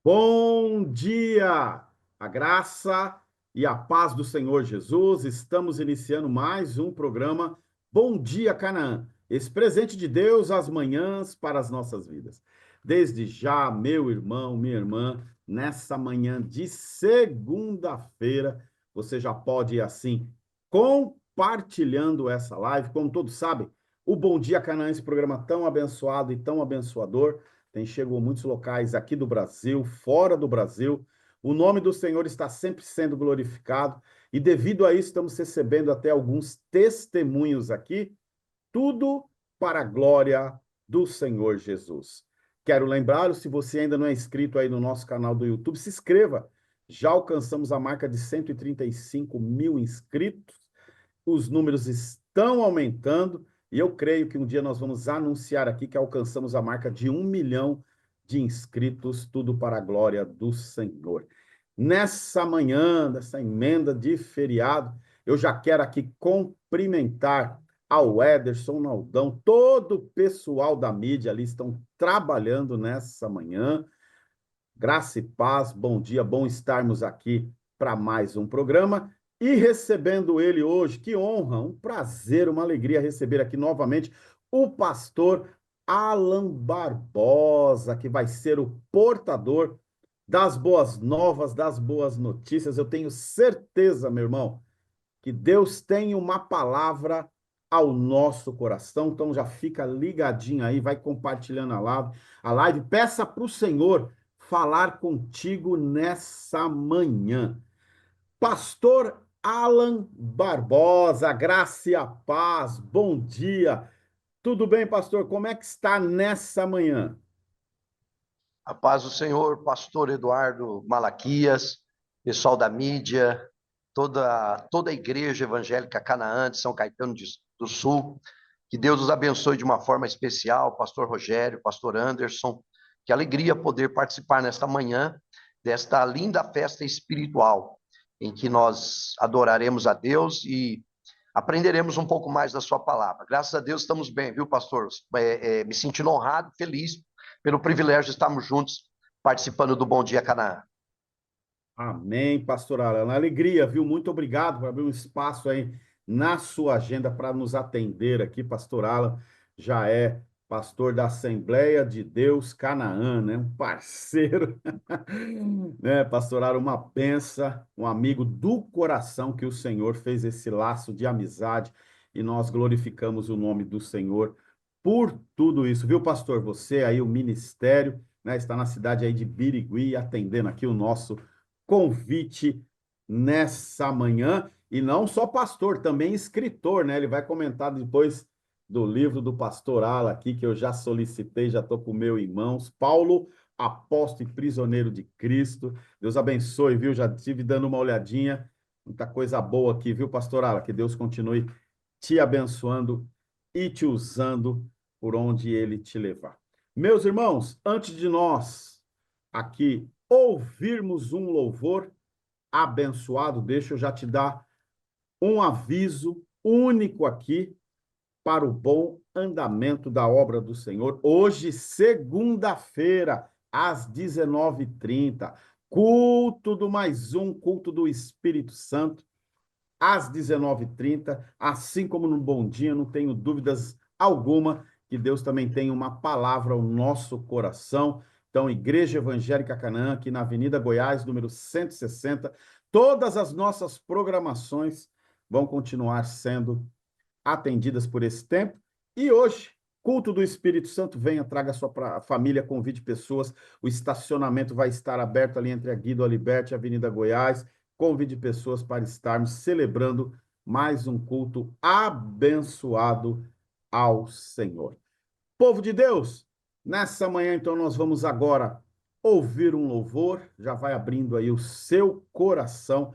Bom dia! A graça e a paz do Senhor Jesus. Estamos iniciando mais um programa Bom Dia Canaã. Esse presente de Deus às manhãs para as nossas vidas. Desde já, meu irmão, minha irmã, nessa manhã de segunda-feira, você já pode ir assim compartilhando essa live. Como todos sabem, o Bom Dia Canaã, esse programa tão abençoado e tão abençoador, chegou a muitos locais aqui do Brasil, fora do Brasil. O nome do Senhor está sempre sendo glorificado e devido a isso estamos recebendo até alguns testemunhos aqui, tudo para a glória do Senhor Jesus. Quero lembrá-lo, se você ainda não é inscrito aí no nosso canal do YouTube, se inscreva. Já alcançamos a marca de 135 mil inscritos, os números estão aumentando e eu creio que um dia nós vamos anunciar aqui que alcançamos a marca de 1 milhão de inscritos, tudo para a glória do Senhor. Nessa manhã, nessa emenda de feriado, eu já quero aqui cumprimentar ao Ederson Naldão, todo o pessoal da mídia ali estão trabalhando nessa manhã. Graça e paz, bom dia, bom estarmos aqui para mais um programa e recebendo ele hoje, que honra, um prazer, uma alegria receber aqui novamente o pastor Alan Barbosa, que vai ser o portador das boas novas, das boas notícias. Eu tenho certeza, meu irmão, que Deus tem uma palavra ao nosso coração, então já fica ligadinho aí, vai compartilhando a live, peça para o Senhor falar contigo nessa manhã. Pastor Alan Barbosa, graça e a paz, bom dia. Tudo bem, pastor? Como é que está nessa manhã? A paz do Senhor, pastor Eduardo Malaquias, pessoal da mídia, toda a igreja evangélica Canaã de São Caetano do Sul, que Deus os abençoe de uma forma especial, pastor Rogério, pastor Anderson, que alegria poder participar nesta manhã desta linda festa espiritual, em que nós adoraremos a Deus e aprenderemos um pouco mais da sua palavra. Graças a Deus estamos bem, viu, pastor? Me sentindo honrado, feliz pelo privilégio de estarmos juntos participando do Bom Dia Canaã. Amém, pastor Alan. Alegria, viu? Muito obrigado por abrir um espaço aí na sua agenda para nos atender aqui. Pastor Alan já é pastor da Assembleia de Deus Canaã, né? Um parceiro, né? Pastor Alan, uma benção, um amigo do coração que o Senhor fez esse laço de amizade e nós glorificamos o nome do Senhor por tudo isso, viu, pastor? Você aí, o ministério, né? Está na cidade aí de Birigui, atendendo aqui o nosso convite nessa manhã, e não só pastor, também escritor, né? Ele vai comentar depois do livro do pastor Ala aqui, que eu já solicitei, já estou com o meu em mãos. Paulo, apóstolo e prisioneiro de Cristo. Deus abençoe, viu? Já estive dando uma olhadinha, muita coisa boa aqui, viu, pastor Ala? Que Deus continue te abençoando e te usando por onde ele te levar. Meus irmãos, antes de nós aqui ouvirmos um louvor abençoado, deixa eu já te dar um aviso único aqui para o bom andamento da obra do Senhor. Hoje, segunda-feira, às 19h30, culto do mais um, culto do Espírito Santo, às 19h30, assim como no Bom Dia, não tenho dúvidas alguma que Deus também tem uma palavra ao nosso coração. Então, Igreja Evangélica Canaã, aqui na Avenida Goiás, número 160, todas as nossas programações vão continuar sendo atendidas por esse tempo. E hoje, culto do Espírito Santo, venha, traga a sua família, convide pessoas. O estacionamento vai estar aberto ali entre a Guido Aliberti e a Avenida Goiás. Convide pessoas para estarmos celebrando mais um culto abençoado ao Senhor. Povo de Deus, nessa manhã, então, nós vamos agora ouvir um louvor. Já vai abrindo aí o seu coração.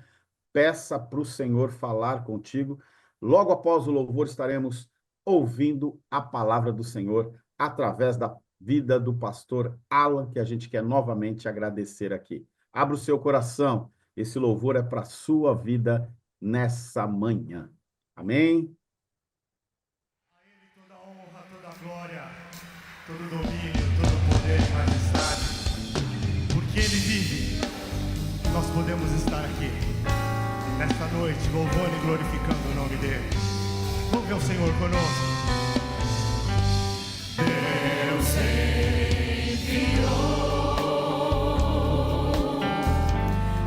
Peça para o Senhor falar contigo. Logo após o louvor, estaremos ouvindo a palavra do Senhor através da vida do pastor Alan, que a gente quer novamente agradecer aqui. Abra o seu coração. Esse louvor é para a sua vida nessa manhã. Amém? A Ele toda a honra, toda a glória, todo o domínio, todo o poder e majestade, porque porque Ele vive, nós podemos estar aqui, nesta noite, louvando e glorificando o nome dEle. Louve ao Senhor conosco. Deus enviou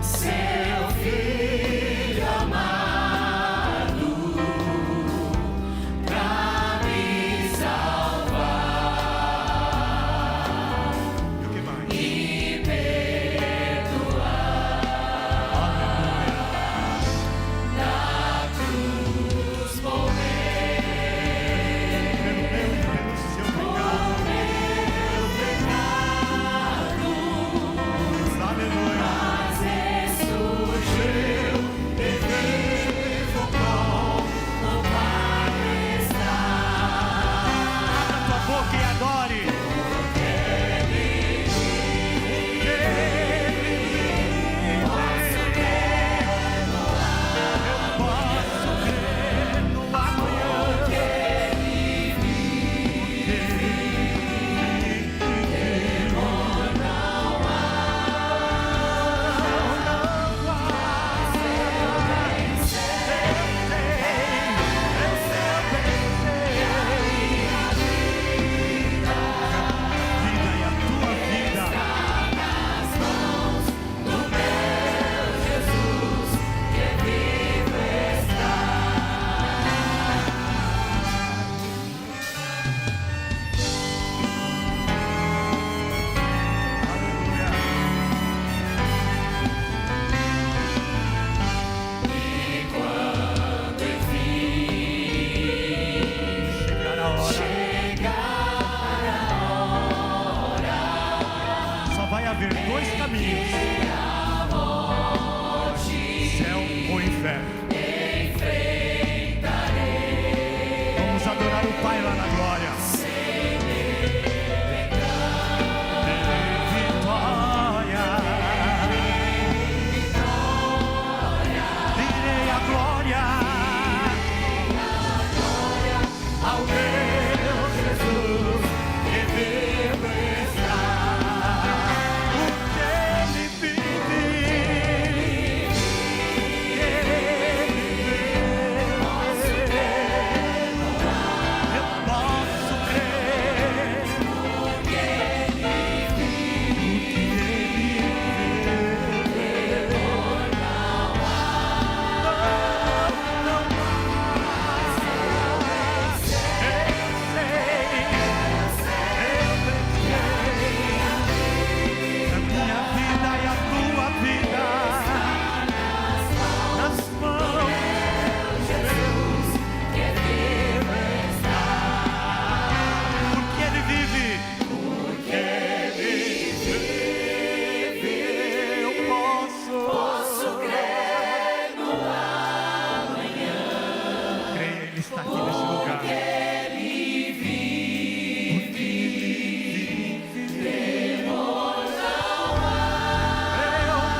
seu Filho amado pra me salvar. E o que mais? E perdoar. Aleluia. Na cruz morrer pelo meu e pelo seu pecado. Aleluia. Mas ressurgiu e vivo com o Pai está. Abra tua boca e adore. Porque Ele vive. Eu posso crer no amanhã. Porque Ele vive. Temor não há. Vida e a tua vida nas mãos do meu Jesus, que vivo está. Aleluia. E quando enfim chegar a hora, só vai haver dois caminhos: céu ou inferno. Vamos adorar o Pai lá na glória. Vitória. Direi a glória ao meu Jesus, que vivo está. Porque Ele vive. Eu posso crer. Porque Ele a minha vida e a tua vida nas mãos de Deus, que vivo está. Porque Ele vive. Porque Ele vive. Eu posso crer no amanhã. Creia, Ele está aqui nesse lugar. Porque Ele vive. Temor não há. Eu não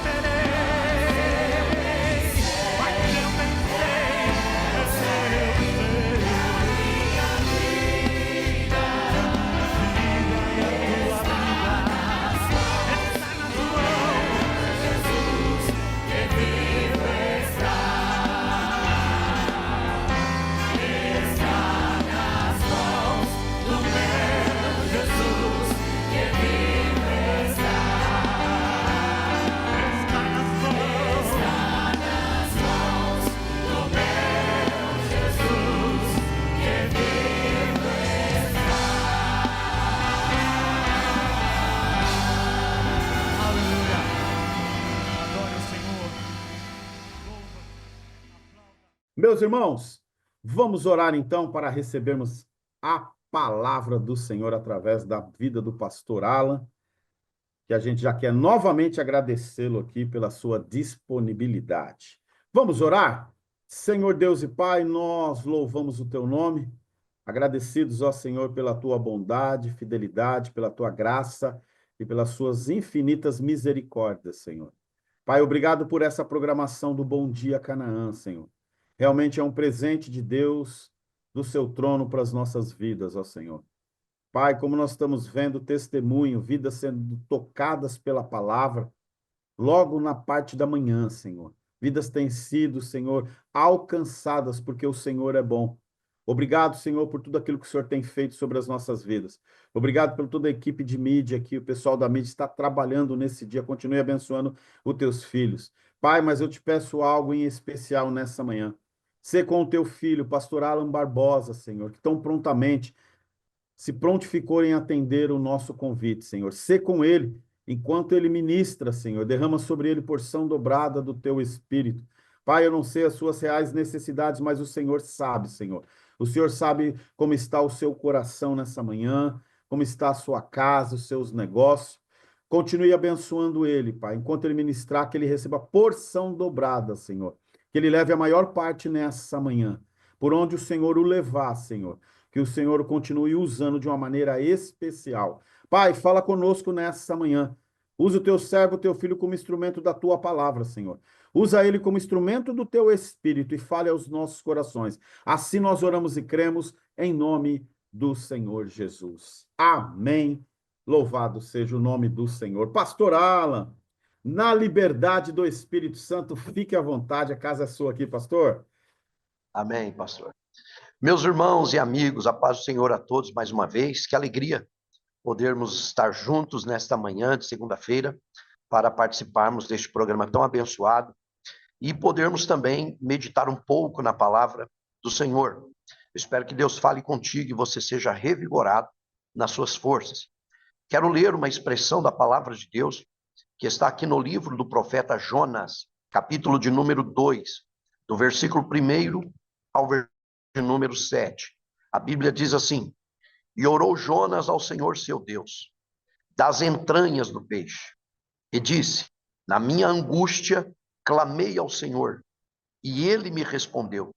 temerei, mas eu vencerei. Eu sei. A minha vida e a tua vida está nas mãos de Jesus, que vivo está. Está nas mãos do meu Jesus, que vivo está. Está nas mãos do meu Jesus, que vivo está. Aleluia. Adore o Senhor. Louva, aplauda. Meus irmãos, vamos orar então para recebermos a palavra do Senhor através da vida do pastor Alan, que a gente já quer novamente agradecê-lo aqui pela sua disponibilidade. Vamos orar? Senhor Deus e Pai, nós louvamos o teu nome, agradecidos, ó Senhor, pela tua bondade, fidelidade, pela tua graça e pelas suas infinitas misericórdias, Senhor. Pai, obrigado por essa programação do Bom Dia Canaã, Senhor. Realmente é um presente de Deus, do seu trono para as nossas vidas, ó Senhor. Pai, como nós estamos vendo testemunho, vidas sendo tocadas pela palavra, logo na parte da manhã, Senhor. Vidas têm sido, Senhor, alcançadas porque o Senhor é bom. Obrigado, Senhor, por tudo aquilo que o Senhor tem feito sobre as nossas vidas. Obrigado por toda a equipe de mídia aqui, o pessoal da mídia está trabalhando nesse dia. Continue abençoando os teus filhos. Pai, mas eu te peço algo em especial nessa manhã. Sê com o teu filho, pastor Alan Barbosa, Senhor, que tão prontamente se prontificou em atender o nosso convite, Senhor. Sê com ele, enquanto ele ministra, Senhor. Derrama sobre ele porção dobrada do teu espírito. Pai, eu não sei as suas reais necessidades, mas o Senhor sabe, Senhor. O Senhor sabe como está o seu coração nessa manhã, como está a sua casa, os seus negócios. Continue abençoando ele, Pai, enquanto ele ministrar, que ele receba porção dobrada, Senhor. Que ele leve a maior parte nessa manhã, por onde o Senhor o levar, Senhor. Que o Senhor continue usando de uma maneira especial. Pai, fala conosco nessa manhã. Usa o teu servo, o teu filho, como instrumento da tua palavra, Senhor. Usa ele como instrumento do teu espírito e fale aos nossos corações. Assim nós oramos e cremos em nome do Senhor Jesus. Amém. Louvado seja o nome do Senhor. Pastor Alan, na liberdade do Espírito Santo, fique à vontade. A casa é sua aqui, pastor. Amém, pastor. Meus irmãos e amigos, a paz do Senhor a todos mais uma vez. Que alegria podermos estar juntos nesta manhã de segunda-feira para participarmos deste programa tão abençoado e podermos também meditar um pouco na palavra do Senhor. Eu espero que Deus fale contigo e você seja revigorado nas suas forças. Quero ler uma expressão da palavra de Deus que está aqui no livro do profeta Jonas, capítulo de número 2, do versículo 1 ao versículo número 7. A Bíblia diz assim: e orou Jonas ao Senhor seu Deus, das entranhas do peixe, e disse: na minha angústia clamei ao Senhor, e ele me respondeu.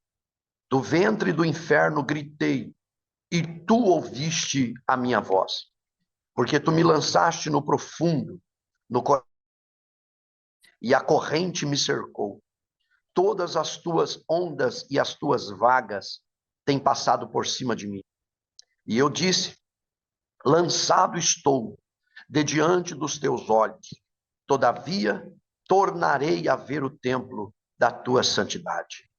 Do ventre do inferno gritei, e tu ouviste a minha voz. Porque tu me lançaste no profundo, no coração, e a corrente me cercou. Todas as tuas ondas e as tuas vagas têm passado por cima de mim. E eu disse: lançado estou de diante dos teus olhos. Todavia, tornarei a ver o templo da tua santidade.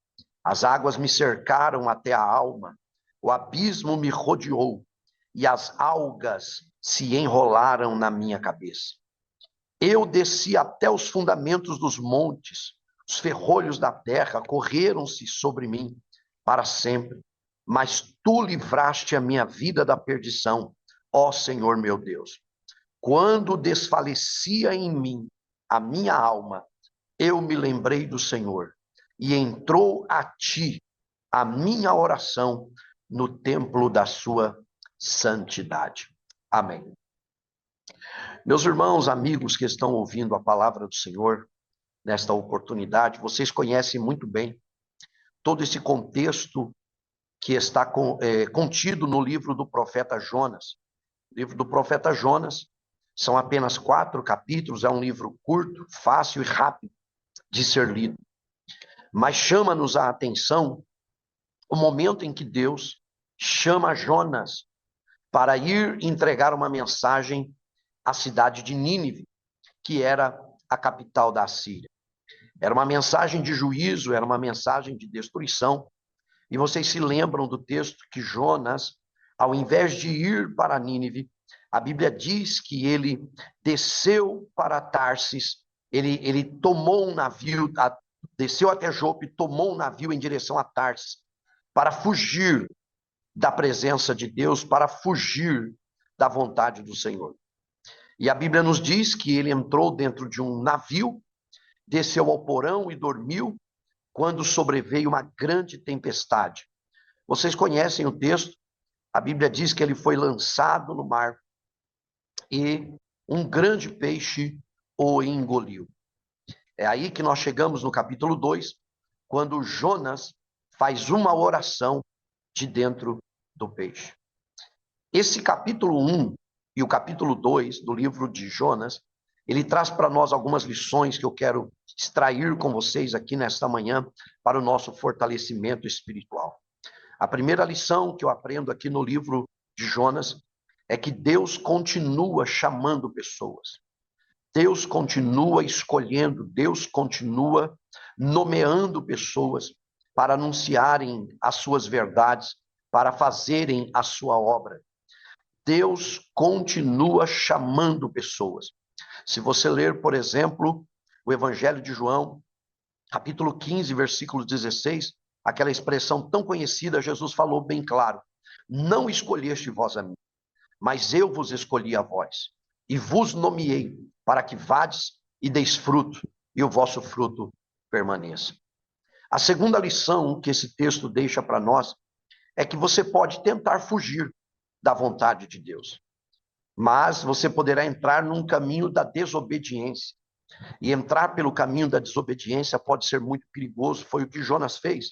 As águas me cercaram até a alma, o abismo me rodeou, e as algas se enrolaram na minha cabeça. Eu desci até os fundamentos dos montes, os ferrolhos da terra correram-se sobre mim para sempre. Mas tu livraste a minha vida da perdição, ó Senhor meu Deus. Quando desfalecia em mim a minha alma, eu me lembrei do Senhor, e entrou a ti a minha oração no templo da sua santidade. Amém. Meus irmãos, amigos que estão ouvindo a palavra do Senhor nesta oportunidade, vocês conhecem muito bem todo esse contexto que está contido no livro do profeta Jonas. O livro do profeta Jonas são apenas 4 capítulos, é um livro curto, fácil e rápido de ser lido. Mas chama-nos a atenção o momento em que Deus chama Jonas para ir entregar uma mensagem à cidade de Nínive, que era a capital da Assíria. Era uma mensagem de juízo, era uma mensagem de destruição. E vocês se lembram do texto que Jonas, ao invés de ir para Nínive, a Bíblia diz que ele desceu para Tarsis, ele tomou um navio, desceu até Jope, tomou um navio em direção a Tarsis, para fugir da presença de Deus, para fugir da vontade do Senhor. E a Bíblia nos diz que ele entrou dentro de um navio, desceu ao porão e dormiu, quando sobreveio uma grande tempestade. Vocês conhecem o texto? A Bíblia diz que ele foi lançado no mar e um grande peixe o engoliu. É aí que nós chegamos no capítulo 2, quando Jonas faz uma oração de dentro do peixe. Esse capítulo 1 e o capítulo 2 do livro de Jonas, ele traz para nós algumas lições que eu quero extrair com vocês aqui nesta manhã para o nosso fortalecimento espiritual. A primeira lição que eu aprendo aqui no livro de Jonas é que Deus continua chamando pessoas. Deus continua escolhendo, Deus continua nomeando pessoas para anunciarem as suas verdades, para fazerem a sua obra. Deus continua chamando pessoas. Se você ler, por exemplo, o Evangelho de João, capítulo 15, versículo 16, aquela expressão tão conhecida, Jesus falou bem claro: não escolheste vós a mim, mas eu vos escolhi a vós, e vos nomeei, para que vades e deis fruto, e o vosso fruto permaneça. A segunda lição que esse texto deixa para nós é que você pode tentar fugir da vontade de Deus, mas você poderá entrar num caminho da desobediência. E entrar pelo caminho da desobediência pode ser muito perigoso. Foi o que Jonas fez.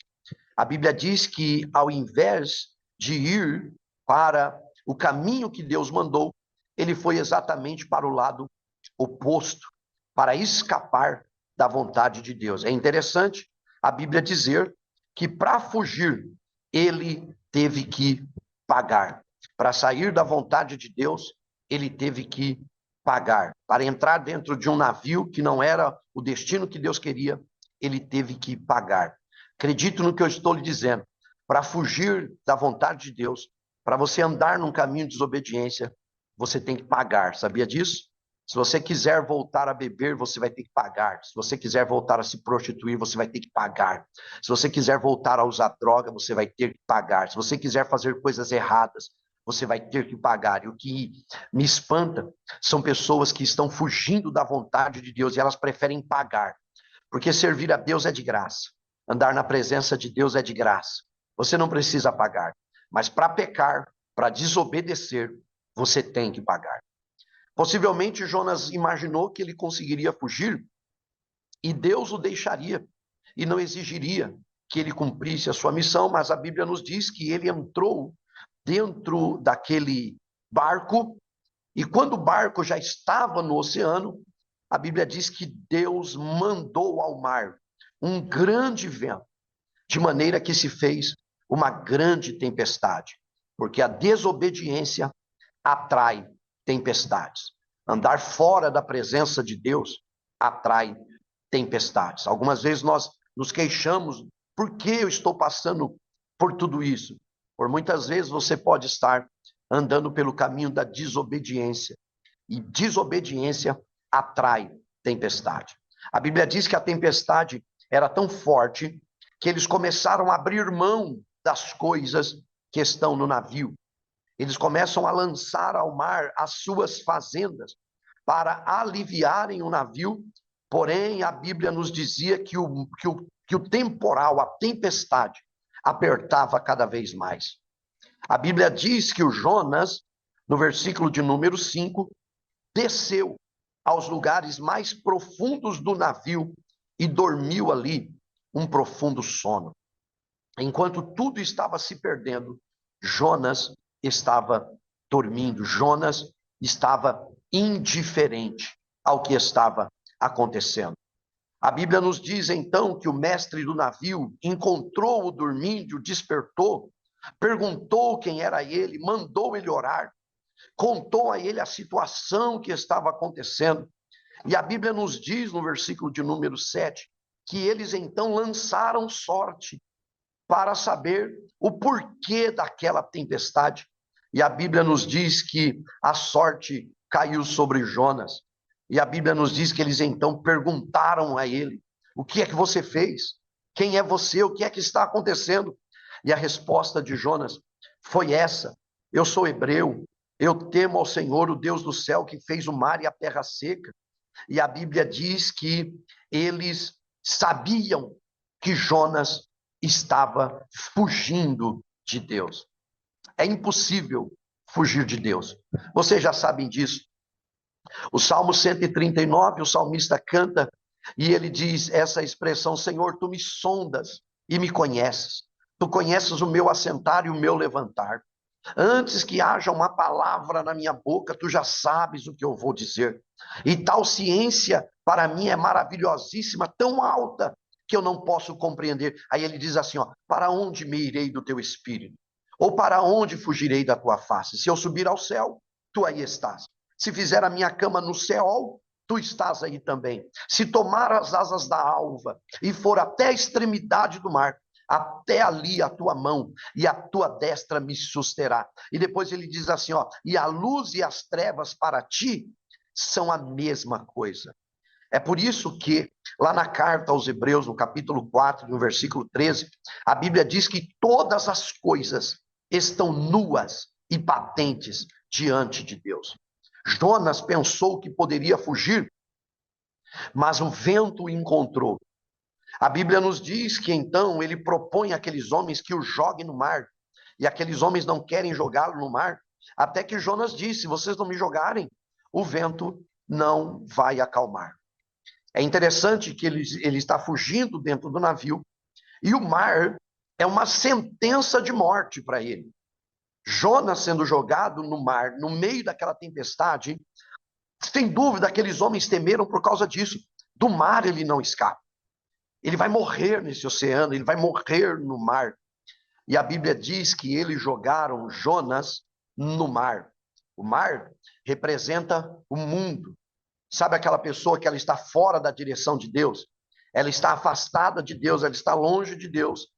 A Bíblia diz que, ao invés de ir para o caminho que Deus mandou, ele foi exatamente para o lado oposto, para escapar da vontade de Deus. É interessante a Bíblia dizer que, para fugir, ele teve que pagar. Para sair da vontade de Deus, ele teve que pagar. Para entrar dentro de um navio que não era o destino que Deus queria, ele teve que pagar. Acredito no que eu estou lhe dizendo. Para fugir da vontade de Deus, para você andar num caminho de desobediência, você tem que pagar. Sabia disso? Se você quiser voltar a beber, você vai ter que pagar. Se você quiser voltar a se prostituir, você vai ter que pagar. Se você quiser voltar a usar droga, você vai ter que pagar. Se você quiser fazer coisas erradas, você vai ter que pagar. E o que me espanta são pessoas que estão fugindo da vontade de Deus e elas preferem pagar. Porque servir a Deus é de graça. Andar na presença de Deus é de graça. Você não precisa pagar. Mas para pecar, para desobedecer, você tem que pagar. Possivelmente Jonas imaginou que ele conseguiria fugir e Deus o deixaria e não exigiria que ele cumprisse a sua missão, mas a Bíblia nos diz que ele entrou dentro daquele barco, e quando o barco já estava no oceano, a Bíblia diz que Deus mandou ao mar um grande vento, de maneira que se fez uma grande tempestade, porque a desobediência atrai tempestades. Andar fora da presença de Deus atrai tempestades. Algumas vezes nós nos queixamos: por que eu estou passando por tudo isso? Por muitas vezes você pode estar andando pelo caminho da desobediência, e desobediência atrai tempestade. A Bíblia diz que a tempestade era tão forte que eles começaram a abrir mão das coisas que estão no navio. Eles começam a lançar ao mar as suas fazendas para aliviarem o navio, porém a Bíblia nos dizia que o temporal, a tempestade, apertava cada vez mais. A Bíblia diz que o Jonas, no versículo de número 5, desceu aos lugares mais profundos do navio e dormiu ali um profundo sono. Enquanto tudo estava se perdendo, Jonas estava dormindo. Jonas estava indiferente ao que estava acontecendo. A Bíblia nos diz então que o mestre do navio encontrou-o dormindo, despertou, perguntou quem era ele, mandou ele orar, contou a ele a situação que estava acontecendo. E a Bíblia nos diz no versículo de número 7 que eles então lançaram sorte para saber o porquê daquela tempestade. E a Bíblia nos diz que a sorte caiu sobre Jonas. E a Bíblia nos diz que eles então perguntaram a ele: o que é que você fez? Quem é você? O que é que está acontecendo? E a resposta de Jonas foi essa: eu sou hebreu, eu temo ao Senhor, o Deus do céu, que fez o mar e a terra seca. E a Bíblia diz que eles sabiam que Jonas estava fugindo de Deus. É impossível fugir de Deus. Vocês já sabem disso. O Salmo 139, o salmista canta e ele diz essa expressão: Senhor, tu me sondas e me conheces. Tu conheces o meu assentar e o meu levantar. Antes que haja uma palavra na minha boca, tu já sabes o que eu vou dizer. E tal ciência para mim é maravilhosíssima, tão alta que eu não posso compreender. Aí ele diz assim, ó: para onde me irei do teu espírito? Ou para onde fugirei da tua face? Se eu subir ao céu, tu aí estás. Se fizer a minha cama no Seol, tu estás aí também. Se tomar as asas da alva e for até a extremidade do mar, até ali a tua mão e a tua destra me susterá. E depois ele diz assim, ó, e a luz e as trevas para ti são a mesma coisa. É por isso que lá na carta aos Hebreus, no capítulo 4, no versículo 13, a Bíblia diz que todas as coisas estão nuas e patentes diante de Deus. Jonas pensou que poderia fugir, mas o vento o encontrou. A Bíblia nos diz que então ele propõe àqueles homens que o joguem no mar, e aqueles homens não querem jogá-lo no mar, até que Jonas disse, se vocês não me jogarem, o vento não vai acalmar. É interessante que ele está fugindo dentro do navio, e o mar é uma sentença de morte para ele. Jonas sendo jogado no mar, no meio daquela tempestade, sem dúvida aqueles homens temeram por causa disso. Do mar ele não escapa. Ele vai morrer nesse oceano, ele vai morrer no mar. E a Bíblia diz que eles jogaram Jonas no mar. O mar representa o mundo. Sabe aquela pessoa que ela está fora da direção de Deus? Ela está afastada de Deus, ela está longe de Deus.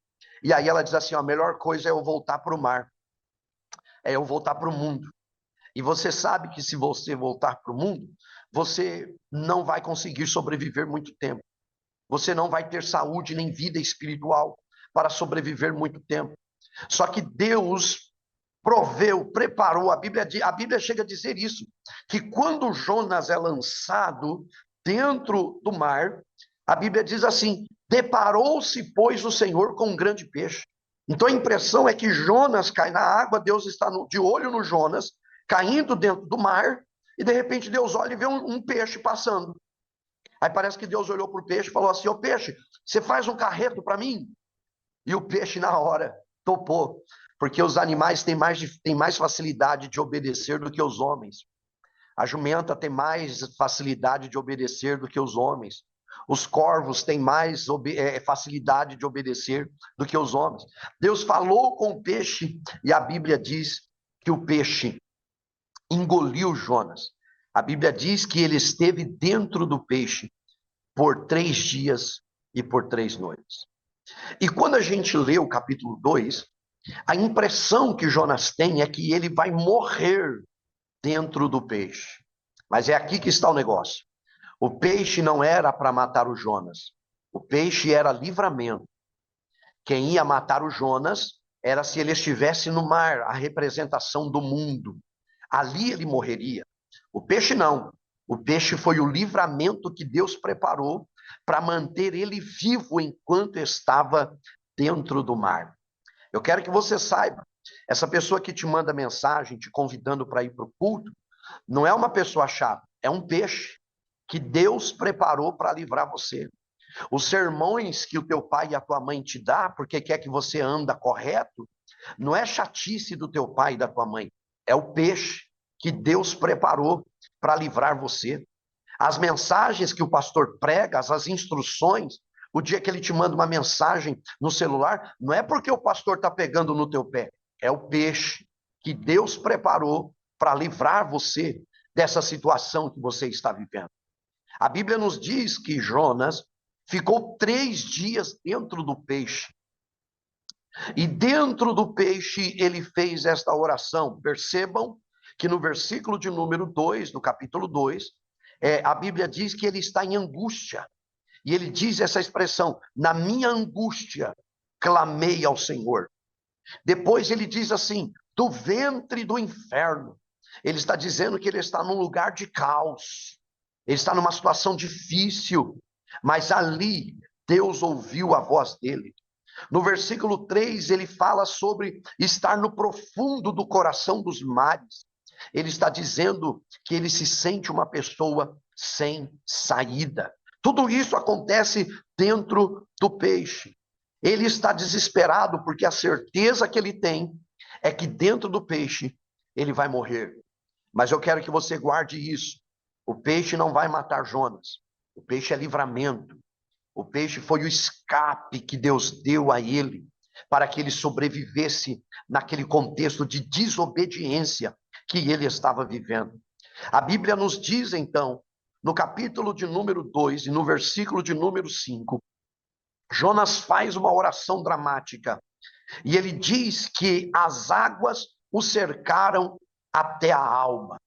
E aí ela diz assim, ó, a melhor coisa é eu voltar para o mar. É eu voltar para o mundo. E você sabe que se você voltar para o mundo, você não vai conseguir sobreviver muito tempo. Você não vai ter saúde nem vida espiritual para sobreviver muito tempo. Só que Deus proveu, preparou, a Bíblia chega a dizer isso, que quando Jonas é lançado dentro do mar, a Bíblia diz assim, deparou-se, pois, o Senhor com um grande peixe. Então a impressão é que Jonas cai na água, Deus está de olho no Jonas, caindo dentro do mar, e de repente Deus olha e vê um peixe passando. Aí parece que Deus olhou para o peixe e falou assim, ô peixe, você faz um carreto para mim? E o peixe na hora topou, porque os animais têm mais facilidade de obedecer do que os homens. A jumenta tem mais facilidade de obedecer do que os homens. Os corvos têm mais facilidade de obedecer do que os homens. Deus falou com o peixe e a Bíblia diz que o peixe engoliu Jonas. A Bíblia diz que ele esteve dentro do peixe por 3 dias e por 3 noites. E quando a gente lê o capítulo 2, a impressão que Jonas tem é que ele vai morrer dentro do peixe. Mas é aqui que está o negócio. O peixe não era para matar o Jonas. O peixe era livramento. Quem ia matar o Jonas era se ele estivesse no mar, a representação do mundo. Ali ele morreria. O peixe não. O peixe foi o livramento que Deus preparou para manter ele vivo enquanto estava dentro do mar. Eu quero que você saiba, essa pessoa que te manda mensagem, te convidando para ir para o culto, não é uma pessoa chata, é um peixe que Deus preparou para livrar você. Os sermões que o teu pai e a tua mãe te dá, porque quer que você anda correto, não é chatice do teu pai e da tua mãe, é o peixe que Deus preparou para livrar você. As mensagens que o pastor prega, as instruções, o dia que ele te manda uma mensagem no celular, não é porque o pastor está pegando no teu pé, é o peixe que Deus preparou para livrar você dessa situação que você está vivendo. A Bíblia nos diz que Jonas ficou 3 dias dentro do peixe. E dentro do peixe ele fez esta oração. Percebam que no versículo de número 2, no capítulo 2, a Bíblia diz que ele está em angústia. E ele diz essa expressão, na minha angústia, clamei ao Senhor. Depois ele diz assim, do ventre do inferno. Ele está dizendo que ele está num lugar de caos. Ele está numa situação difícil. Mas ali, Deus ouviu a voz dele. No versículo 3, ele fala sobre estar no profundo do coração dos mares. Ele está dizendo que ele se sente uma pessoa sem saída. Tudo isso acontece dentro do peixe. Ele está desesperado porque a certeza que ele tem é que dentro do peixe ele vai morrer. Mas eu quero que você guarde isso. O peixe não vai matar Jonas. O peixe é livramento. O peixe foi o escape que Deus deu a ele para que ele sobrevivesse naquele contexto de desobediência que ele estava vivendo. A Bíblia nos diz, então, no capítulo de número 2 e no versículo de número 5, Jonas faz uma oração dramática. E ele diz que as águas o cercaram até a alma.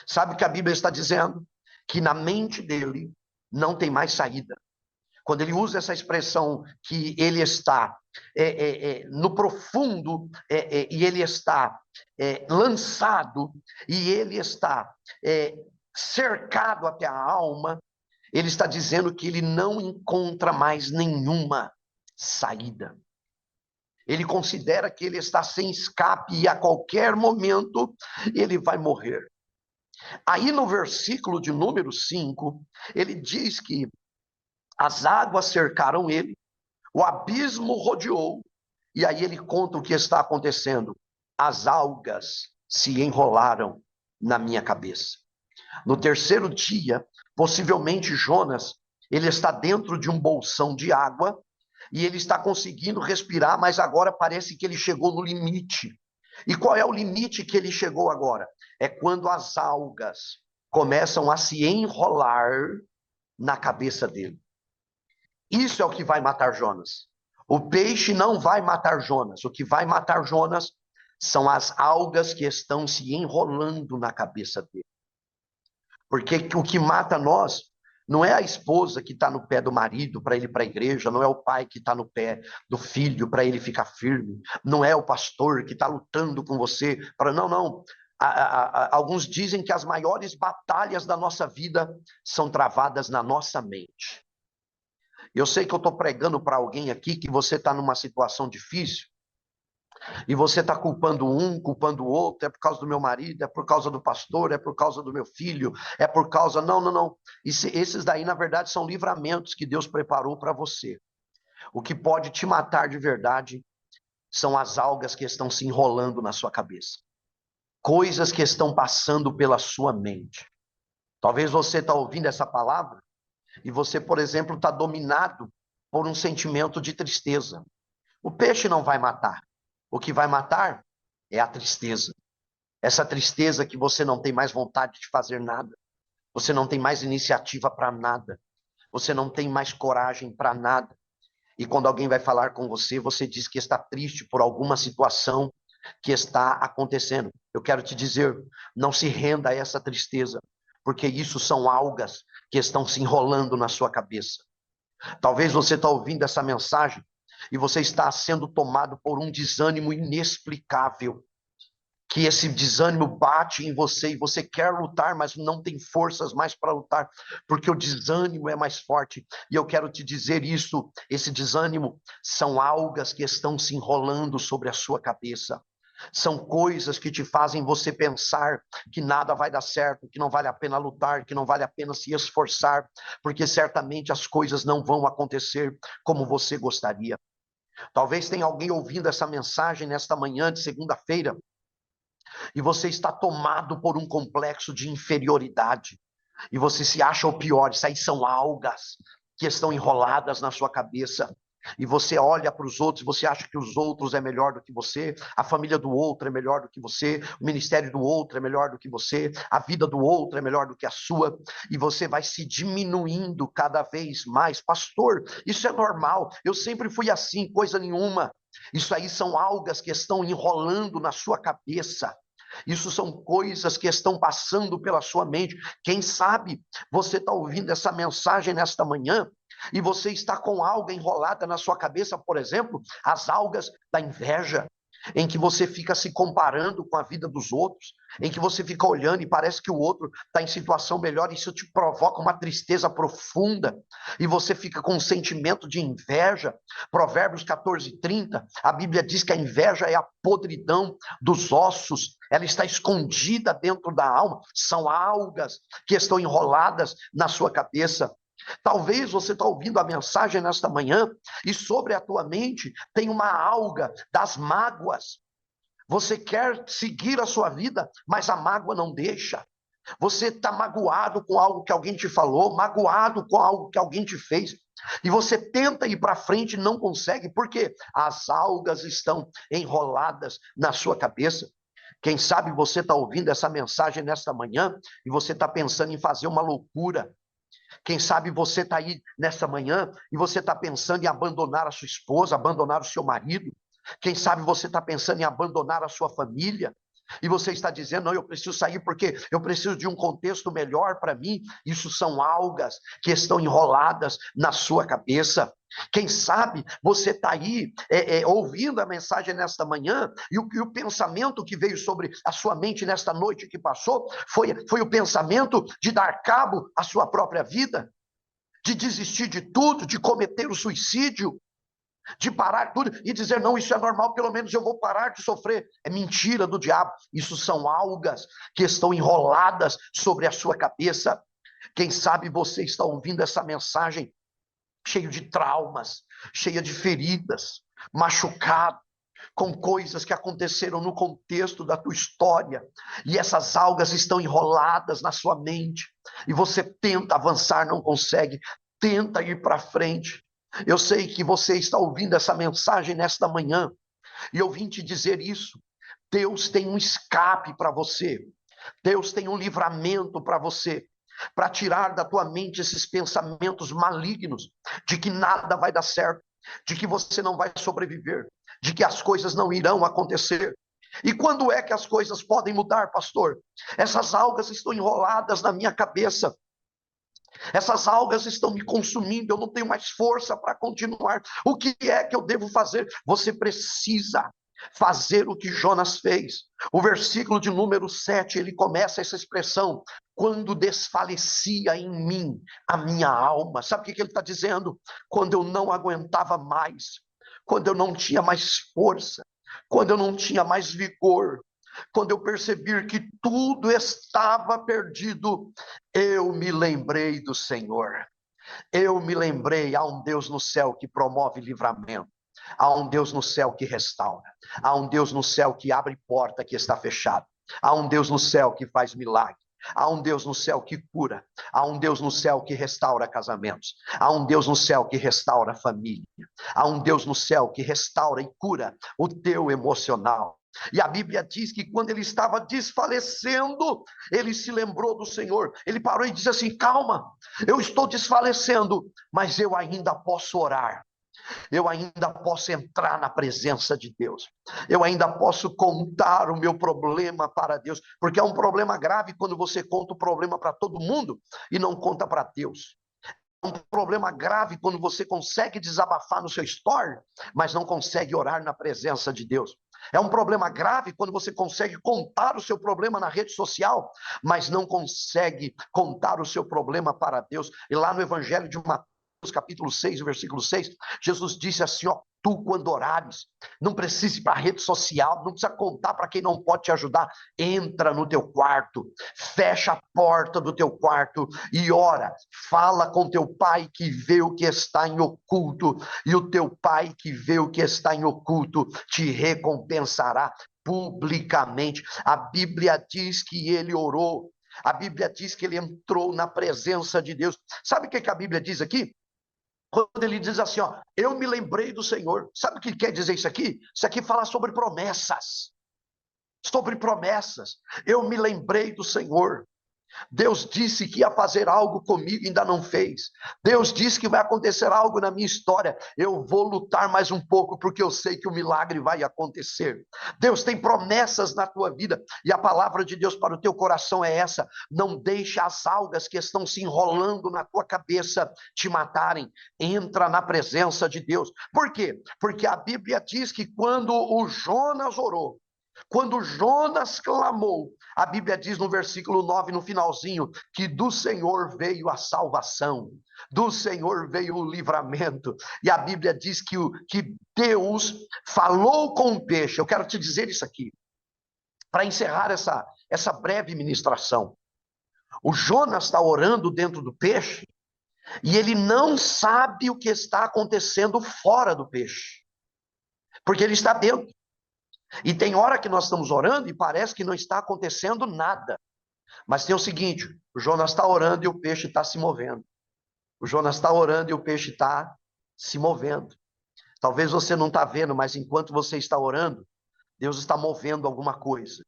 Sabe o que a Bíblia está dizendo? Que na mente dele não tem mais saída. Quando ele usa essa expressão que ele está no profundo e ele está lançado e ele está cercado até a alma, ele está dizendo que ele não encontra mais nenhuma saída. Ele considera que ele está sem escape e a qualquer momento ele vai morrer. Aí no versículo de número 5, ele diz que as águas cercaram ele, o abismo rodeou, e aí ele conta o que está acontecendo. As algas se enrolaram na minha cabeça. No terceiro dia, possivelmente Jonas, ele está dentro de um bolsão de água, e ele está conseguindo respirar, mas agora parece que ele chegou no limite. E qual é o limite que ele chegou agora? É quando as algas começam a se enrolar na cabeça dele. Isso é o que vai matar Jonas. O peixe não vai matar Jonas. O que vai matar Jonas são as algas que estão se enrolando na cabeça dele. Porque o que mata nós não é a esposa que está no pé do marido para ele ir para a igreja, não é o pai que está no pé do filho para ele ficar firme, não é o pastor que está lutando com você para... Não. Alguns dizem que as maiores batalhas da nossa vida são travadas na nossa mente. Eu sei que eu estou pregando para alguém aqui que você está numa situação difícil, e você está culpando um, culpando o outro, é por causa do meu marido, é por causa do pastor, é por causa do meu filho, é por causa... Não. Esses daí, na verdade, são livramentos que Deus preparou para você. O que pode te matar de verdade são as algas que estão se enrolando na sua cabeça. Coisas que estão passando pela sua mente. Talvez você está ouvindo essa palavra e você, por exemplo, está dominado por um sentimento de tristeza. O peixe não vai matar. O que vai matar é a tristeza. Essa tristeza que você não tem mais vontade de fazer nada. Você não tem mais iniciativa para nada. Você não tem mais coragem para nada. E quando alguém vai falar com você, você diz que está triste por alguma situação que está acontecendo. Eu quero te dizer, não se renda a essa tristeza, porque isso são algas que estão se enrolando na sua cabeça. Talvez você está ouvindo essa mensagem e você está sendo tomado por um desânimo inexplicável, que esse desânimo bate em você e você quer lutar, mas não tem forças mais para lutar, porque o desânimo é mais forte. E eu quero te dizer isso, esse desânimo são algas que estão se enrolando sobre a sua cabeça. São coisas que te fazem você pensar que nada vai dar certo, que não vale a pena lutar, que não vale a pena se esforçar, porque certamente as coisas não vão acontecer como você gostaria. Talvez tenha alguém ouvindo essa mensagem nesta manhã de segunda-feira e você está tomado por um complexo de inferioridade e você se acha o pior. Isso aí são algas que estão enroladas na sua cabeça. E você olha para os outros, você acha que os outros é melhor do que você, a família do outro é melhor do que você, o ministério do outro é melhor do que você, a vida do outro é melhor do que a sua, e você vai se diminuindo cada vez mais. Pastor, isso é normal, eu sempre fui assim, coisa nenhuma. Isso aí são algas que estão enrolando na sua cabeça. Isso são coisas que estão passando pela sua mente. Quem sabe você está ouvindo essa mensagem nesta manhã e você está com alga enrolada na sua cabeça, por exemplo, as algas da inveja, em que você fica se comparando com a vida dos outros, em que você fica olhando e parece que o outro está em situação melhor, e isso te provoca uma tristeza profunda, e você fica com um sentimento de inveja. Provérbios 14:30, a Bíblia diz que a inveja é a podridão dos ossos, ela está escondida dentro da alma, são algas que estão enroladas na sua cabeça. Talvez você está ouvindo a mensagem nesta manhã e sobre a tua mente tem uma alga das mágoas. Você quer seguir a sua vida, mas a mágoa não deixa. Você está magoado com algo que alguém te falou, magoado com algo que alguém te fez, e você tenta ir para frente e não consegue, porque as algas estão enroladas na sua cabeça. Quem sabe você está ouvindo essa mensagem nesta manhã e você está pensando em fazer uma loucura. Quem sabe você está aí nesta manhã e você está pensando em abandonar a sua esposa, abandonar o seu marido. Quem sabe você está pensando em abandonar a sua família. E você está dizendo, não, eu preciso sair porque eu preciso de um contexto melhor para mim. Isso são algas que estão enroladas na sua cabeça. Quem sabe você está aí ouvindo a mensagem nesta manhã e o pensamento que veio sobre a sua mente nesta noite que passou foi o pensamento de dar cabo à sua própria vida, de desistir de tudo, de cometer o suicídio, de parar tudo e dizer, não, isso é normal, pelo menos eu vou parar de sofrer. É mentira do diabo. Isso são algas que estão enroladas sobre a sua cabeça. Quem sabe você está ouvindo essa mensagem cheio de traumas, cheia de feridas, machucado, com coisas que aconteceram no contexto da tua história, e essas algas estão enroladas na sua mente, e você tenta avançar, não consegue, tenta ir para frente. Eu sei que você está ouvindo essa mensagem nesta manhã, e eu vim te dizer isso. Deus tem um escape para você, Deus tem um livramento para você, para tirar da tua mente esses pensamentos malignos, de que nada vai dar certo, de que você não vai sobreviver, de que as coisas não irão acontecer. E quando é que as coisas podem mudar, pastor? Essas algas estão enroladas na minha cabeça, essas algas estão me consumindo, eu não tenho mais força para continuar. O que é que eu devo fazer? Você precisa fazer o que Jonas fez. O versículo de número 7, ele começa essa expressão, quando desfalecia em mim a minha alma. Sabe o que ele está dizendo? Quando eu não aguentava mais, quando eu não tinha mais força, quando eu não tinha mais vigor, quando eu percebi que tudo estava perdido, eu me lembrei do Senhor. Eu me lembrei, há um Deus no céu que promove livramento. Há um Deus no céu que restaura. Há um Deus no céu que abre porta que está fechada. Há um Deus no céu que faz milagre. Há um Deus no céu que cura. Há um Deus no céu que restaura casamentos. Há um Deus no céu que restaura família. Há um Deus no céu que restaura e cura o teu emocional. E a Bíblia diz que quando ele estava desfalecendo, ele se lembrou do Senhor. Ele parou e disse assim, calma, eu estou desfalecendo, mas eu ainda posso orar. Eu ainda posso entrar na presença de Deus. Eu ainda posso contar o meu problema para Deus. Porque é um problema grave quando você conta o problema para todo mundo e não conta para Deus. É um problema grave quando você consegue desabafar no seu story, mas não consegue orar na presença de Deus. É um problema grave quando você consegue contar o seu problema na rede social, mas não consegue contar o seu problema para Deus. E lá no Evangelho de Mateus, capítulo 6, versículo 6, Jesus disse assim, ó, tu quando orares, não precisa ir para a rede social, não precisa contar para quem não pode te ajudar, entra no teu quarto, fecha a porta do teu quarto e ora, fala com teu pai que vê o que está em oculto, e o teu pai que vê o que está em oculto te recompensará publicamente. A Bíblia diz que ele orou, a Bíblia diz que ele entrou na presença de Deus. Sabe o que a Bíblia diz aqui? Quando ele diz assim, ó, eu me lembrei do Senhor. Sabe o que quer dizer isso aqui? Isso aqui fala sobre promessas. Sobre promessas. Eu me lembrei do Senhor. Deus disse que ia fazer algo comigo e ainda não fez. Deus disse que vai acontecer algo na minha história. Eu vou lutar mais um pouco porque eu sei que o milagre vai acontecer. Deus tem promessas na tua vida e a palavra de Deus para o teu coração é essa: não deixe as algas que estão se enrolando na tua cabeça te matarem. Entra na presença de Deus. Por quê? Porque a Bíblia diz que quando o Jonas orou, quando Jonas clamou, a Bíblia diz no versículo 9, no finalzinho, que do Senhor veio a salvação, do Senhor veio o livramento, e a Bíblia diz que Deus falou com o peixe. Eu quero te dizer isso aqui, para encerrar essa breve ministração. O Jonas está orando dentro do peixe, e ele não sabe o que está acontecendo fora do peixe, porque ele está dentro. E tem hora que nós estamos orando e parece que não está acontecendo nada. Mas tem o seguinte, o Jonas está orando e o peixe está se movendo. O Jonas está orando e o peixe está se movendo. Talvez você não está vendo, mas enquanto você está orando, Deus está movendo alguma coisa.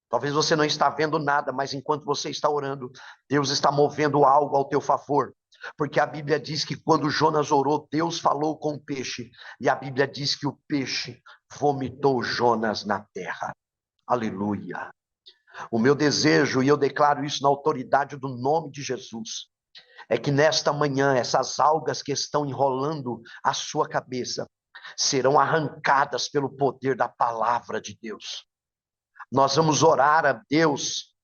Talvez você não está vendo nada, mas enquanto você está orando, Deus está movendo algo ao teu favor. Porque a Bíblia diz que quando Jonas orou, Deus falou com o peixe. E a Bíblia diz que o peixe vomitou Jonas na terra. Aleluia. O meu desejo, e eu declaro isso na autoridade do nome de Jesus, é que nesta manhã essas algas que estão enrolando a sua cabeça serão arrancadas pelo poder da palavra de Deus. Nós vamos orar a Deus,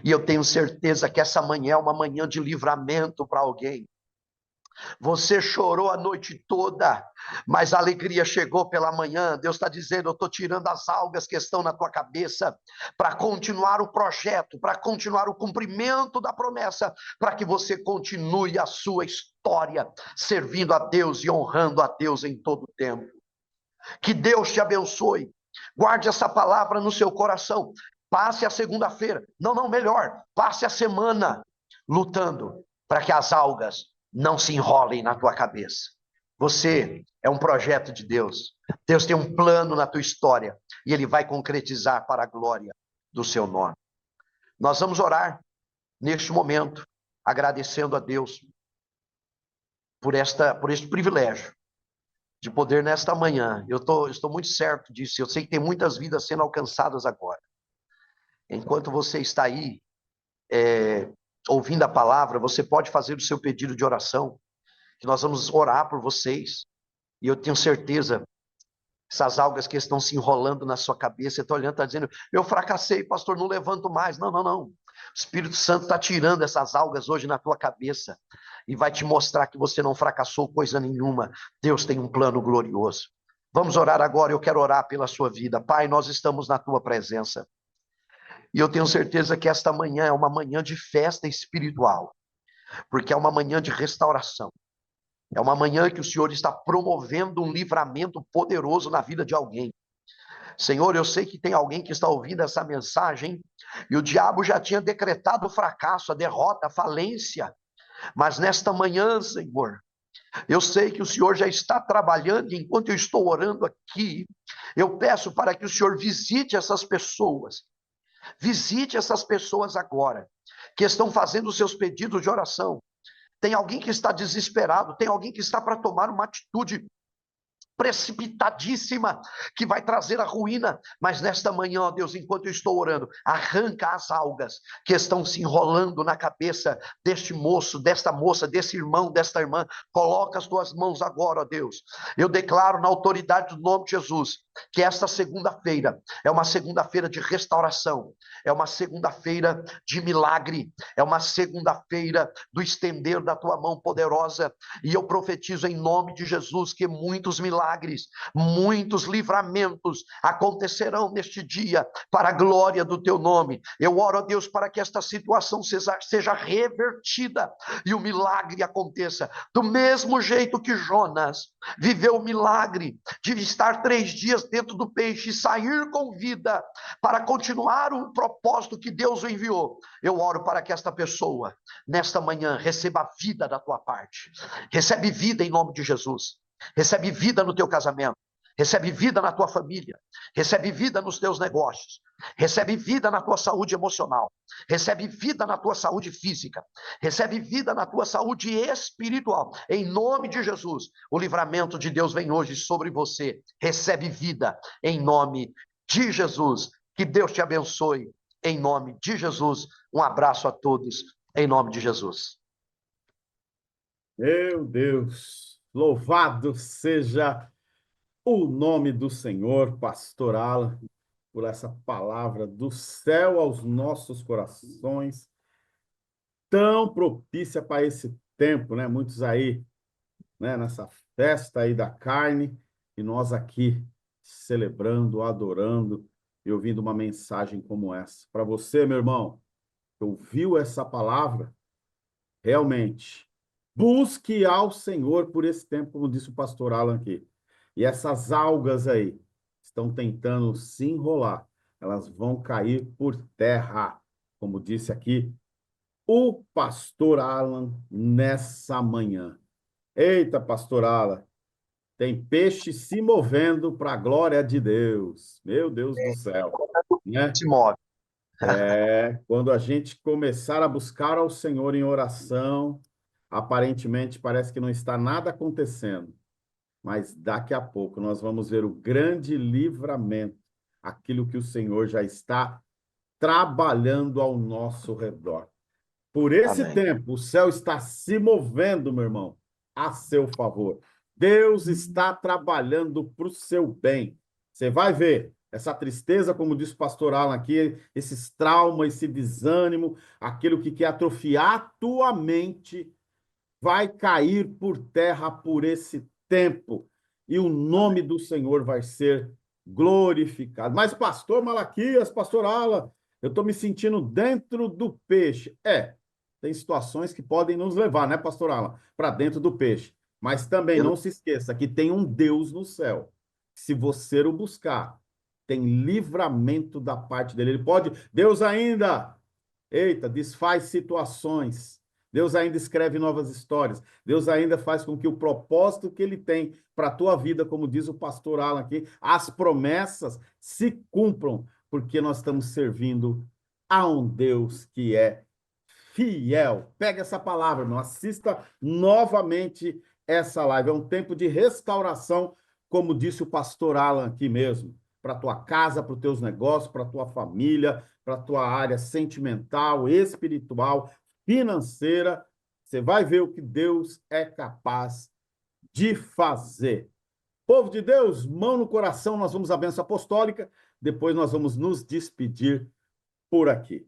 e eu tenho certeza que essa manhã é uma manhã de livramento para alguém. Você chorou a noite toda, mas a alegria chegou pela manhã. Deus está dizendo: eu estou tirando as algas que estão na tua cabeça para continuar o projeto, para continuar o cumprimento da promessa, para que você continue a sua história servindo a Deus e honrando a Deus em todo o tempo. Que Deus te abençoe. Guarde essa palavra no seu coração. Passe a segunda-feira, melhor, passe a semana lutando para que as algas não se enrolem na tua cabeça. Você é um projeto de Deus. Deus tem um plano na tua história e Ele vai concretizar para a glória do seu nome. Nós vamos orar neste momento, agradecendo a Deus por este privilégio de poder nesta manhã. Estou muito certo disso. Eu sei que tem muitas vidas sendo alcançadas agora. Enquanto você está aí ouvindo a palavra, você pode fazer o seu pedido de oração, que nós vamos orar por vocês. E eu tenho certeza, essas algas que estão se enrolando na sua cabeça, você está olhando, está dizendo: eu fracassei, pastor, não levanto mais. Não. O Espírito Santo está tirando essas algas hoje na tua cabeça e vai te mostrar que você não fracassou coisa nenhuma. Deus tem um plano glorioso. Vamos orar agora. Eu quero orar pela sua vida. Pai, nós estamos na tua presença. E eu tenho certeza que esta manhã é uma manhã de festa espiritual, porque é uma manhã de restauração. É uma manhã que o Senhor está promovendo um livramento poderoso na vida de alguém. Senhor, eu sei que tem alguém que está ouvindo essa mensagem e o diabo já tinha decretado o fracasso, a derrota, a falência. Mas nesta manhã, Senhor, eu sei que o Senhor já está trabalhando, e enquanto eu estou orando aqui, eu peço para que o Senhor visite essas pessoas. Visite essas pessoas agora, que estão fazendo os seus pedidos de oração. Tem alguém que está desesperado, tem alguém que está para tomar uma atitude precipitadíssima, que vai trazer a ruína, mas nesta manhã, ó Deus, enquanto eu estou orando, arranca as algas que estão se enrolando na cabeça deste moço, desta moça, desse irmão, desta irmã. Coloca as tuas mãos agora, ó Deus. Eu declaro na autoridade do nome de Jesus, que esta segunda-feira é uma segunda-feira de restauração, é uma segunda-feira de milagre, é uma segunda-feira do estender da tua mão poderosa, e eu profetizo em nome de Jesus que muitos milagres, muitos livramentos acontecerão neste dia para a glória do teu nome. Eu oro a Deus para que esta situação seja revertida e o milagre aconteça do mesmo jeito que Jonas viveu o milagre de estar 3 dias dentro do peixe e sair com vida para continuar o propósito que Deus o enviou. Eu oro para que esta pessoa nesta manhã receba a vida da tua parte. Recebe vida em nome de Jesus. Recebe vida no teu casamento, recebe vida na tua família, recebe vida nos teus negócios, recebe vida na tua saúde emocional, recebe vida na tua saúde física, recebe vida na tua saúde espiritual. Em nome de Jesus, o livramento de Deus vem hoje sobre você. Recebe vida em nome de Jesus. Que Deus te abençoe em nome de Jesus. Um abraço a todos em nome de Jesus. Meu Deus! Louvado seja o nome do Senhor, pastor Alan, por essa palavra do céu aos nossos corações, tão propícia para esse tempo, né? Muitos aí, né, nessa festa aí da carne, e nós aqui celebrando, adorando e ouvindo uma mensagem como essa. Para você, meu irmão, que ouviu essa palavra, realmente, busque ao Senhor por esse tempo, como disse o pastor Alan aqui. E essas algas aí estão tentando se enrolar. Elas vão cair por terra, como disse aqui o pastor Alan nessa manhã. Eita, pastor Alan, tem peixe se movendo para a glória de Deus. Meu Deus do céu. Né? Se move. Quando a gente começar a buscar ao Senhor em oração, aparentemente parece que não está nada acontecendo, mas daqui a pouco nós vamos ver o grande livramento, aquilo que o Senhor já está trabalhando ao nosso redor. Por esse Amém. tempo, o céu está se movendo, meu irmão, a seu favor. Deus está trabalhando para o seu bem. Você vai ver essa tristeza, como disse o pastor Alan aqui, esses traumas, esse desânimo, aquilo que quer atrofiar a tua mente, vai cair por terra por esse tempo. E o nome do Senhor vai ser glorificado. Mas, pastor Malaquias, pastor Alan, eu estou me sentindo dentro do peixe. Tem situações que podem nos levar, né, pastor Alan, para dentro do peixe. Mas também Pelo- não se esqueça que tem um Deus no céu. Se você o buscar, tem livramento da parte dele. Ele pode, Deus ainda, eita, desfaz situações. Deus ainda escreve novas histórias. Deus ainda faz com que o propósito que ele tem para a tua vida, como diz o pastor Alan aqui, as promessas se cumpram, porque nós estamos servindo a um Deus que é fiel. Pega essa palavra, irmão. Assista novamente essa live. É um tempo de restauração, como disse o pastor Alan aqui mesmo, para a tua casa, para os teus negócios, para a tua família, para a tua área sentimental, espiritual, financeira. Você vai ver o que Deus é capaz de fazer. Povo de Deus, mão no coração, nós vamos à bênção apostólica, depois nós vamos nos despedir por aqui.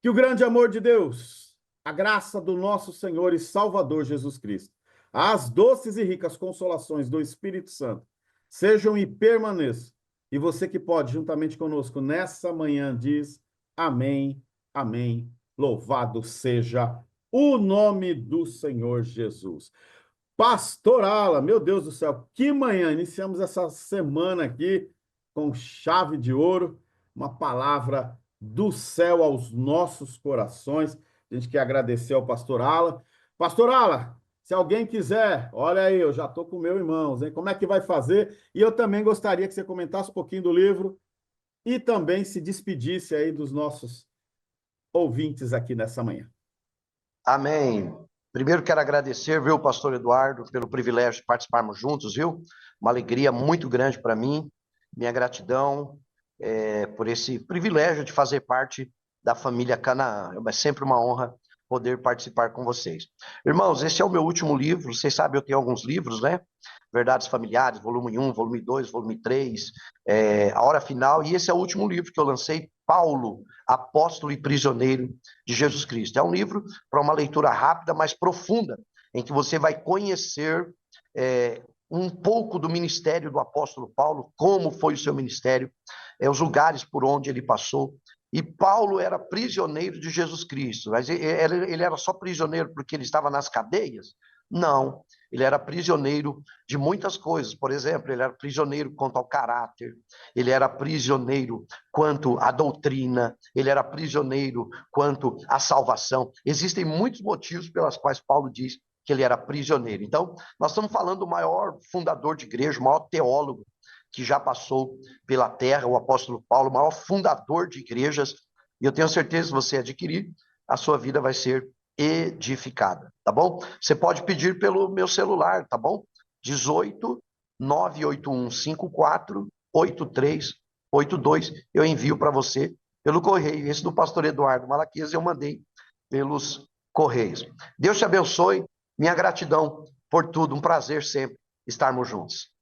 Que o grande amor de Deus, a graça do nosso Senhor e Salvador Jesus Cristo, as doces e ricas consolações do Espírito Santo, sejam e permaneçam. E você que pode, juntamente conosco, nessa manhã, diz amém, amém. Louvado seja o nome do Senhor Jesus. Pastor Ala, meu Deus do céu, que manhã! Iniciamos essa semana aqui com chave de ouro, uma palavra do céu aos nossos corações. A gente quer agradecer ao pastor Ala. Pastor Ala, se alguém quiser, olha aí, eu já estou com o meu irmãos, hein? Como é que vai fazer? E eu também gostaria que você comentasse um pouquinho do livro e também se despedisse aí dos nossos ouvintes aqui nessa manhã. Amém. Primeiro quero agradecer, viu, pastor Eduardo, pelo privilégio de participarmos juntos, viu? Uma alegria muito grande para mim. Minha gratidão por esse privilégio de fazer parte da família Canaã. É sempre uma honra poder participar com vocês. Irmãos, esse é o meu último livro. Vocês sabem, eu tenho alguns livros, né? Verdades Familiares, volume 1, volume 2, volume 3, A Hora Final, e esse é o último livro que eu lancei, Paulo, Apóstolo e Prisioneiro de Jesus Cristo. É um livro para uma leitura rápida, mas profunda, em que você vai conhecer um pouco do ministério do apóstolo Paulo, como foi o seu ministério, os lugares por onde ele passou. E Paulo era prisioneiro de Jesus Cristo, mas ele era só prisioneiro porque ele estava nas cadeias? Não, ele era prisioneiro de muitas coisas. Por exemplo, ele era prisioneiro quanto ao caráter, ele era prisioneiro quanto à doutrina, ele era prisioneiro quanto à salvação. Existem muitos motivos pelos quais Paulo diz que ele era prisioneiro. Então, nós estamos falando do maior fundador de igreja, o maior teólogo que já passou pela terra, o apóstolo Paulo, o maior fundador de igrejas, e eu tenho certeza que se você adquirir, a sua vida vai ser edificada, tá bom? Você pode pedir pelo meu celular, tá bom? 18 981 54 8382, eu envio para você pelo correio. Esse do pastor Eduardo Malaquias eu mandei pelos correios. Deus te abençoe, minha gratidão por tudo, um prazer sempre estarmos juntos.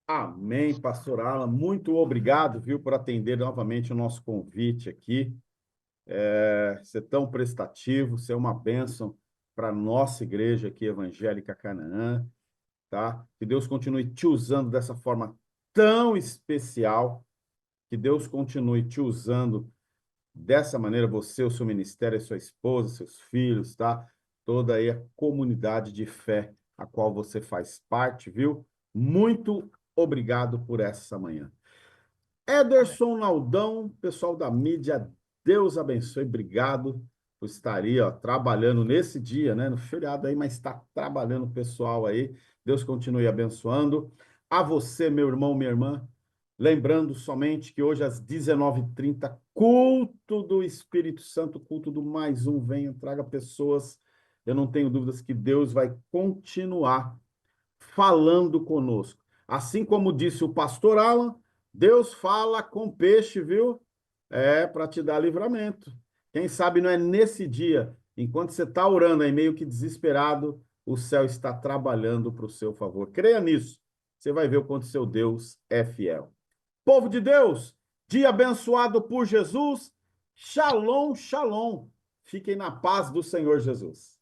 Amém, pastor Alan. Muito obrigado, viu, por atender novamente o nosso convite aqui. Ser tão prestativo, ser uma bênção para a nossa igreja aqui, Evangélica Canaã, tá? Que Deus continue te usando dessa forma tão especial, que Deus continue te usando dessa maneira, você, o seu ministério, a sua esposa, seus filhos, tá? Toda aí a comunidade de fé a qual você faz parte, viu? Muito obrigado por essa manhã. Ederson Naldão, pessoal da mídia, Deus abençoe, obrigado por estar aí, ó, trabalhando nesse dia, né, no feriado aí, mas está trabalhando o pessoal aí, Deus continue abençoando. A você, meu irmão, minha irmã, Lembrando somente que hoje às 19h30, culto do Espírito Santo, culto do Mais Um, venha, traga pessoas. Eu não tenho dúvidas que Deus vai continuar falando conosco. Assim como disse o pastor Alan, Deus fala com peixe, viu? Para te dar livramento. Quem sabe não é nesse dia, enquanto você está orando aí, meio que desesperado, o céu está trabalhando para o seu favor. Creia nisso. Você vai ver o quanto seu Deus é fiel. Povo de Deus, dia abençoado por Jesus. Shalom, shalom. Fiquem na paz do Senhor Jesus.